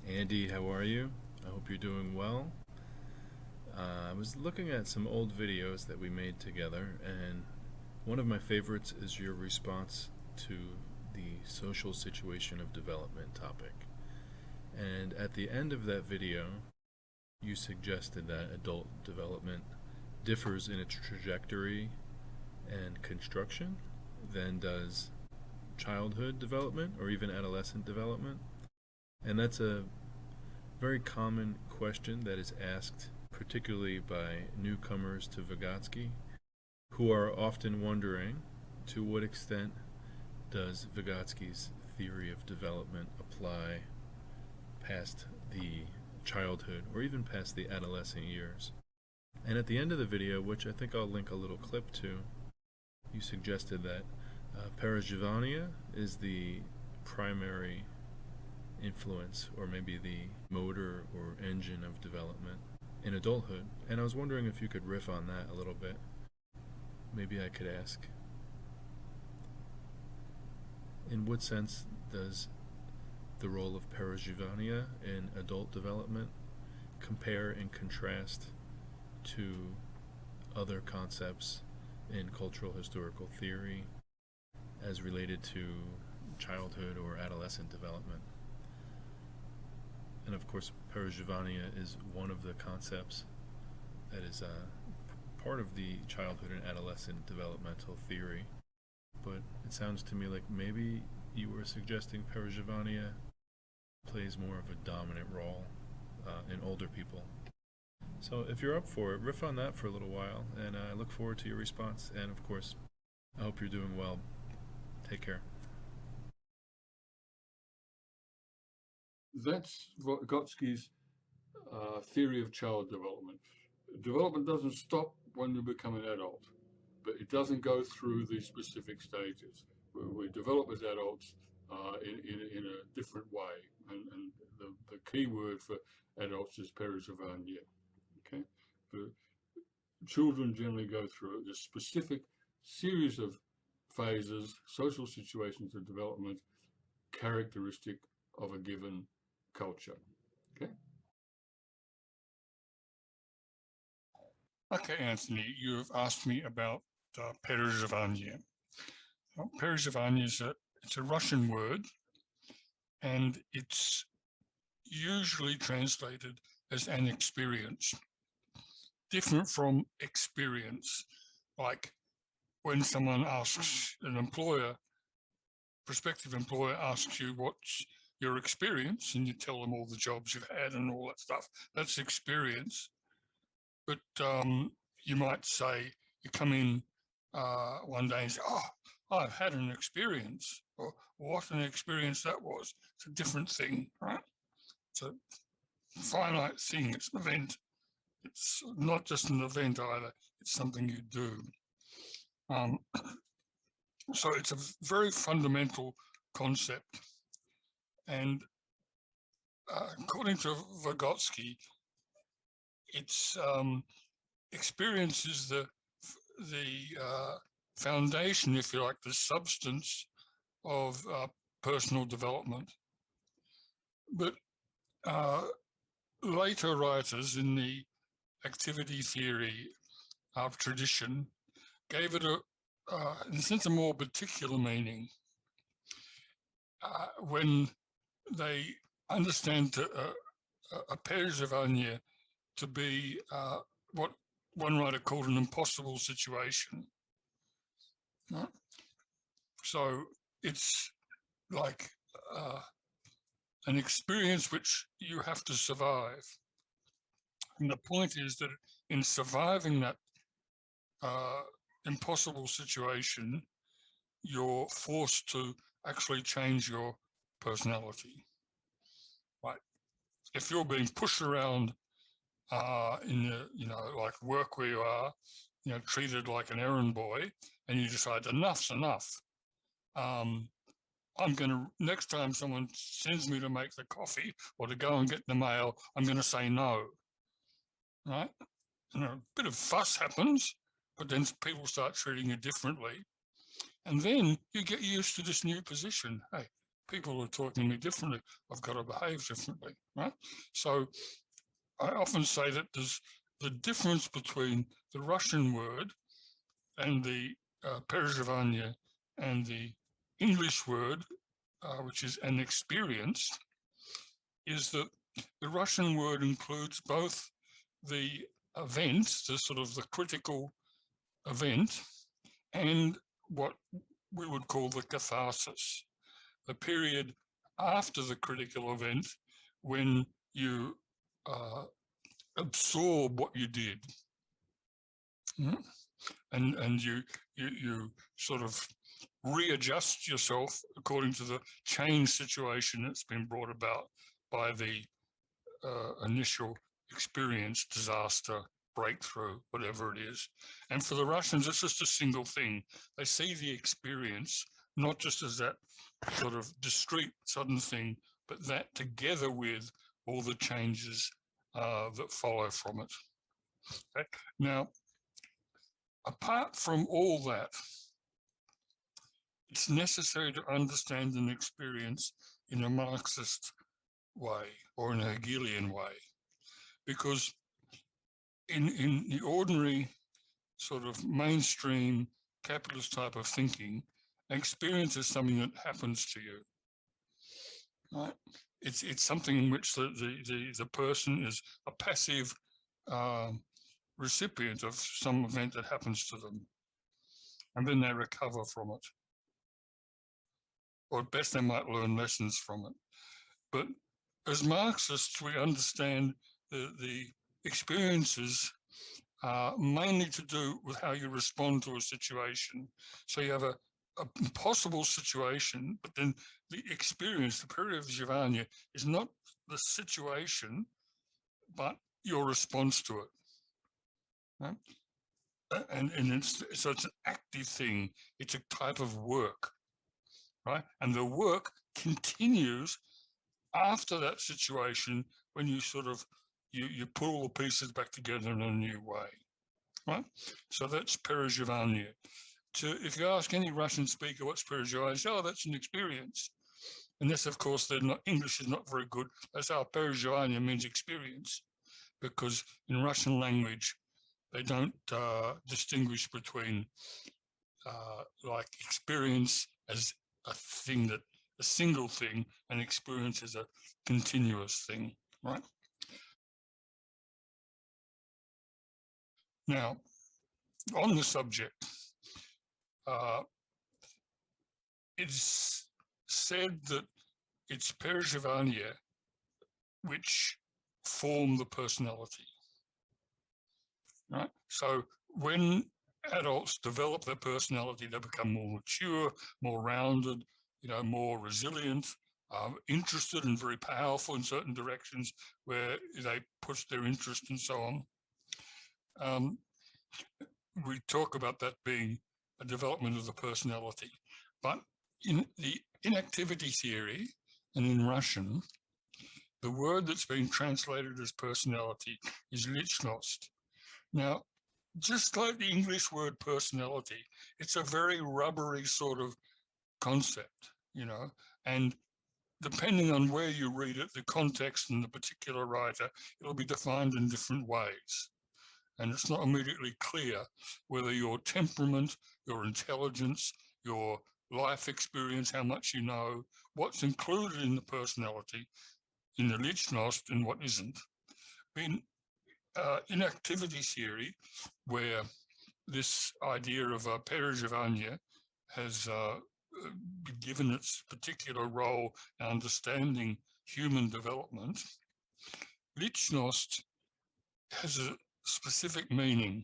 Andy, how are you? I hope you're doing well. I was looking at some old videos that we made together, and one of my favorites is your response to the social situation of development topic. And at the end of that video, you suggested that adult development differs in its trajectory and construction than does childhood development or even adolescent development. And that's a very common question that is asked particularly by newcomers to Vygotsky, who are often wondering to what extent does Vygotsky's theory of development apply past the childhood or even past the adolescent years. And at the end of the video, which I think I'll link a little clip to, you suggested that Perezhivanie is the primary influence, or maybe the motor or engine of development in adulthood. And I was wondering if you could riff on that a little bit. Maybe I could ask, in what sense does the role of Perezhivanie in adult development compare and contrast to other concepts in cultural historical theory as related to childhood or adolescent development? And of course, Perezhivanie is one of the concepts that is part of the childhood and adolescent developmental theory. But it sounds to me like maybe you were suggesting Perezhivanie plays more of a dominant role in older people. So if you're up for it, riff on that for a little while, and I look forward to your response. And of course, I hope you're doing well. Take care. That's Vygotsky's theory of child development. Development doesn't stop when you become an adult, but it doesn't go through these specific stages. We develop as adults in a different way, and the key word for adults is Perezhivanie. Okay, but children generally go through a specific series of phases, social situations of development, characteristic of a given culture. Okay. Okay, Anthony, you have asked me about Perezhivanie. Perezhivanie it's a Russian word, and it's usually translated as an experience, different from experience. Like when someone asks an employer, prospective employer asks you what's your experience, and you tell them all the jobs you've had and all that stuff. That's experience. But you might say, you come in one day and say, oh, I've had an experience, or what an experience that was. It's a different thing, right? It's a finite thing, it's an event. It's not just an event either, it's something you do. So it's a very fundamental concept. And according to Vygotsky, it's experience is the foundation, if you like, the substance of personal development. But later writers in the activity theory of tradition gave it in a sense, a more particular meaning. When they understand a Perezhivanie to be what one writer called an impossible situation. So it's like an experience which you have to survive. And the point is that in surviving that impossible situation, you're forced to actually change your personality. Right? If you're being pushed around in the, like work where you are, treated like an errand boy, and you decide enough's enough. I'm going to, next time someone sends me to make the coffee or to go and get the mail, I'm going to say no. Right? A bit of fuss happens, but then people start treating you differently. And then you get used to this new position. Hey, people are talking to me differently. I've got to behave differently, right? So I often say that there's the difference between the Russian word and the Perezhivanie and the English word, which is an experience, is that the Russian word includes both the event, the sort of the critical event, and what we would call the catharsis, the period after the critical event when you absorb what you did. And you sort of readjust yourself according to the change situation that's been brought about by the initial experience, disaster, breakthrough, whatever it is. And for the Russians, it's just a single thing. They see the experience not just as that sort of discrete, sudden thing, but that together with all the changes that follow from it. Okay? Now, apart from all that, it's necessary to understand an experience in a Marxist way or in a Hegelian way, because in the ordinary sort of mainstream capitalist type of thinking, experience is something that happens to you, right? It's something in which the person is a passive recipient of some event that happens to them, and then they recover from it. Or at best, they might learn lessons from it. But as Marxists, we understand the experiences are mainly to do with how you respond to a situation. So you have a possible situation, but then the experience, the Perezhivanie, is not the situation, but your response to it. Right? And so it's an active thing. It's a type of work, right? And the work continues after that situation when you sort of, you put all the pieces back together in a new way, right? So that's Perezhivanie. If you ask any Russian speaker what's Perezhivanie, say, oh, that's an experience. Unless, of course, they're not, English is not very good. That's how Perezhivanie means experience, because in Russian language, they don't distinguish between like experience as a thing that, a single thing, and experience as a continuous thing, right? Now, on the subject, it's said that it's Perezhivanie which form the personality, right? So when adults develop their personality, they become more mature, more rounded, more resilient, interested and very powerful in certain directions where they push their interest and so on. We talk about that being a development of the personality, but in the inactivity theory and in Russian, the word that's been translated as personality is lichnost. Now, just like the English word personality, it's a very rubbery sort of concept, and depending on where you read it, the context and the particular writer, it'll be defined in different ways. And it's not immediately clear whether your temperament, your intelligence, your life experience, how much you know, what's included in the personality, in the lichnost, and what isn't. In inactivity theory, where this idea of Perezhivanie has been given its particular role in understanding human development, lichnost has a specific meaning,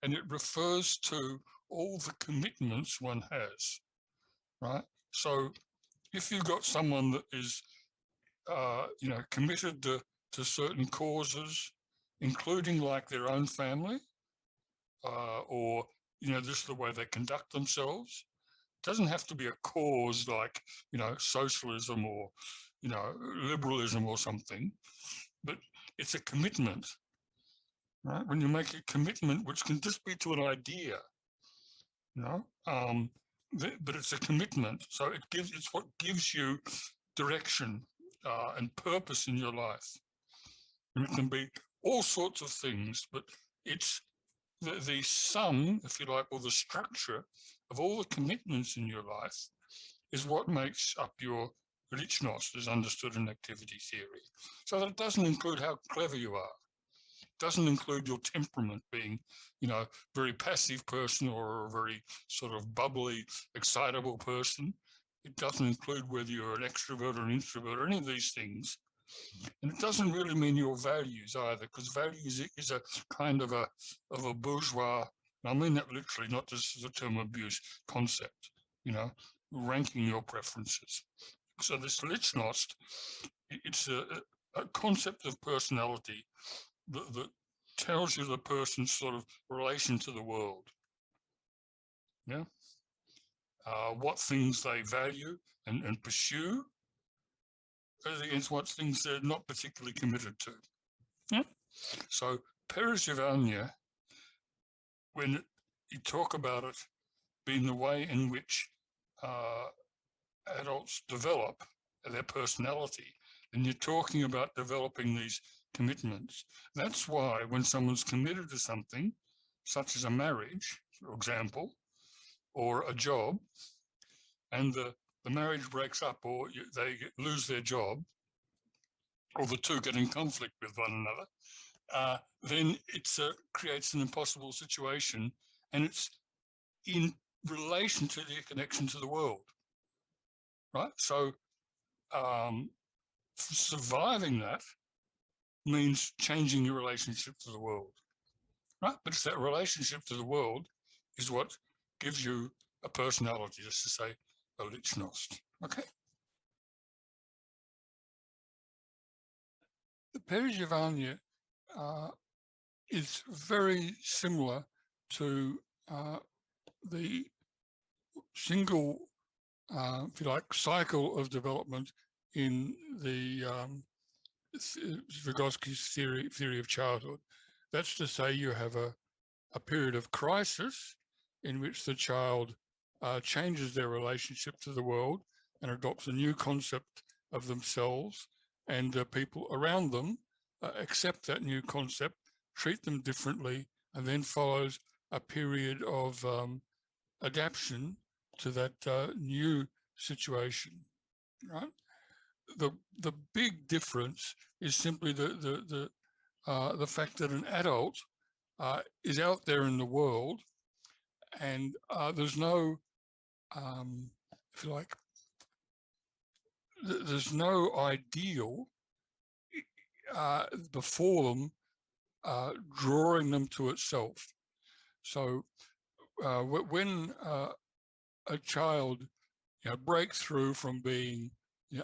and it refers to all the commitments one has, right? So if you've got someone that is, committed to certain causes, including like their own family, or, just the way they conduct themselves, it doesn't have to be a cause like, socialism or, liberalism or something, but it's a commitment. Right? When you make a commitment, which can just be to an idea, but it's a commitment. So it's what gives you direction and purpose in your life. And it can be all sorts of things, but it's the sum, if you like, or the structure of all the commitments in your life is what makes up your Lichnost as understood in activity theory. So that it doesn't include how clever you are. It doesn't include your temperament being, very passive person or a very sort of bubbly, excitable person. It doesn't include whether you're an extrovert or an introvert or any of these things. And it doesn't really mean your values either, because values is a kind of a bourgeois, and I mean that literally, not just as a term of abuse, concept, ranking your preferences. So this Lichnost, it's a concept of personality that tells you the person's sort of relation to the world. Yeah. What things they value and pursue against what things they're not particularly committed to. Yeah. So Perezhivanie, when you talk about it being the way in which adults develop their personality, and you're talking about developing these commitments. That's why when someone's committed to something, such as a marriage, for example, or a job, and the marriage breaks up or they lose their job, or the two get in conflict with one another, then it creates an impossible situation, and it's in relation to their connection to the world, right? So surviving that means changing your relationship to the world, right? But it's that relationship to the world is what gives you a personality, just to say a Lichnost, okay? The Perezhivanie is very similar to the single, if you like, cycle of development in the Vygotsky's theory of childhood. That's to say, you have a period of crisis in which the child changes their relationship to the world and adopts a new concept of themselves, and people around them accept that new concept, treat them differently, and then follows a period of adaptation to that new situation, right? The big difference is simply the fact that an adult is out there in the world, and there's no, if you like, there's no ideal before them drawing them to itself. So when a child breaks through from being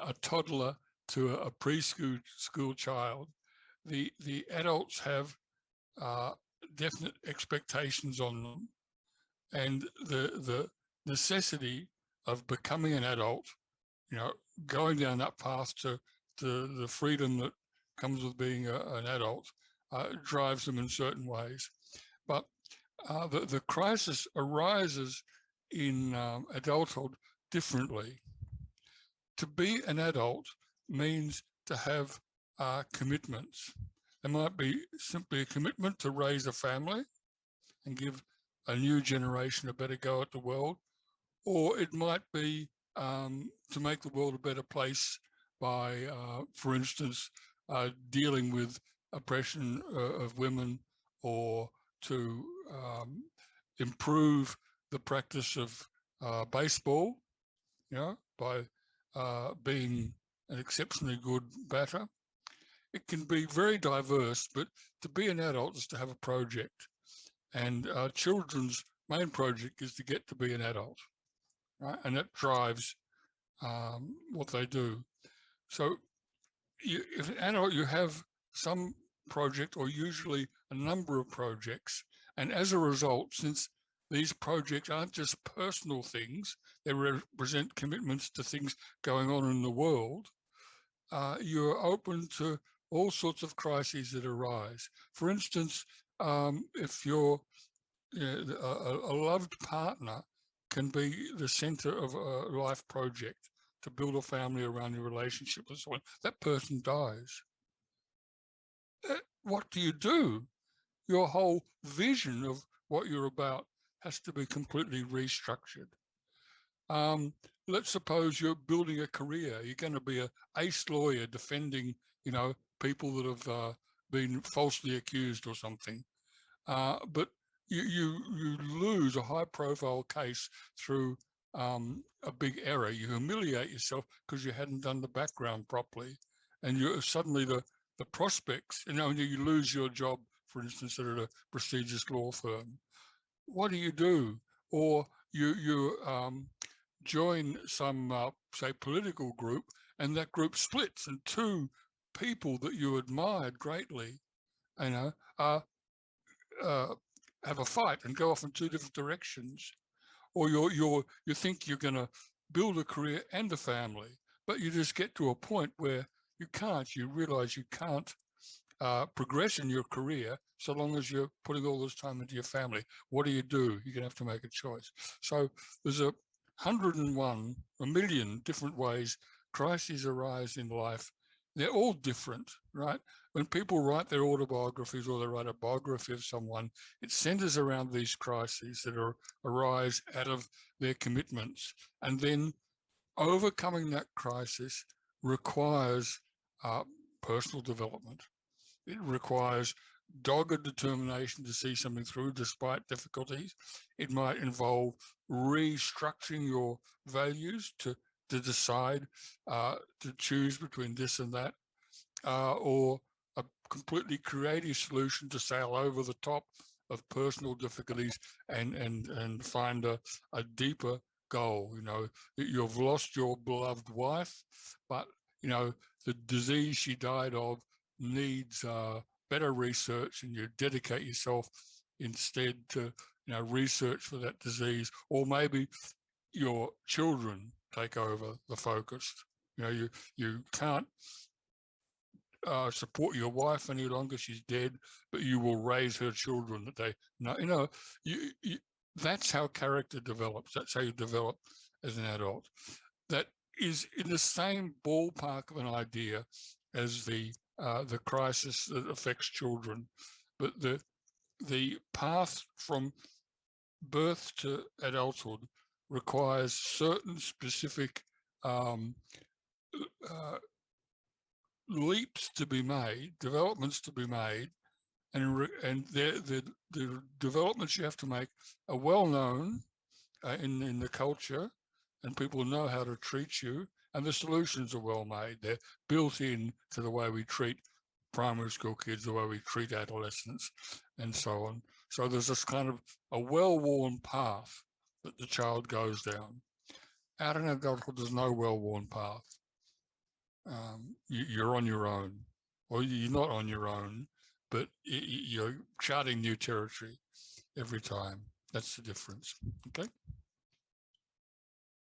a toddler to a preschool child, the adults have definite expectations on them, and the necessity of becoming an adult, going down that path to the freedom that comes with being an adult, drives them in certain ways. But the crisis arises in adulthood differently. To be an adult means to have commitments. There might be simply a commitment to raise a family and give a new generation a better go at the world, or it might be to make the world a better place by, for instance, dealing with oppression of women, or to improve the practice of baseball, by being an exceptionally good batter. It can be very diverse, but to be an adult is to have a project. And children's main project is to get to be an adult, right? And that drives what they do. So if an adult, you have some project, or usually a number of projects. And as a result, since these projects aren't just personal things, they represent commitments to things going on in the world, you're open to all sorts of crises that arise. For instance, if you're a loved partner can be the center of a life project to build a family around your relationship and so on. That person dies. What do you do? Your whole vision of what you're about has to be completely restructured. Let's suppose you're building a career. You're going to be an ace lawyer defending, people that have been falsely accused or something. But you lose a high-profile case through a big error. You humiliate yourself because you hadn't done the background properly, and you suddenly the prospects. You lose your job, for instance, at a prestigious law firm. What do? Or you join some say political group, and that group splits, and two people that you admired greatly, have a fight and go off in two different directions. Or you think you're going to build a career and a family, but you just get to a point where you realize you can't progress in your career so long as you're putting all this time into your family. What do? You're going to have to make a choice. So there's 101 million different ways crises arise in life. They're all different, right? When people write their autobiographies or they write a biography of someone, it centers around these crises that arise out of their commitments. And then overcoming that crisis requires personal development. It requires dogged determination to see something through despite difficulties. It might involve restructuring your values to decide to choose between this and that, or a completely creative solution to sail over the top of personal difficulties and find a deeper goal. You've lost your beloved wife, but the disease she died of needs better research, and you dedicate yourself instead to research for that disease. Or maybe your children take over the focus. You can't support your wife any longer; she's dead. But you will raise her children. That they know. That's how character develops. That's how you develop as an adult. That is in the same ballpark of an idea as the crisis that affects children, but the path from birth to adulthood requires certain specific leaps to be made, developments to be made, and the developments you have to make are well known in the culture, and people know how to treat you, and the solutions are well made. They're built in to the way we treat primary school kids, the way we treat adolescents, and so on. So there's this kind of a well-worn path that the child goes down. Out in adulthood, there's no well-worn path. You're on your own, or you're not on your own, but you're charting new territory every time. That's the difference. Okay.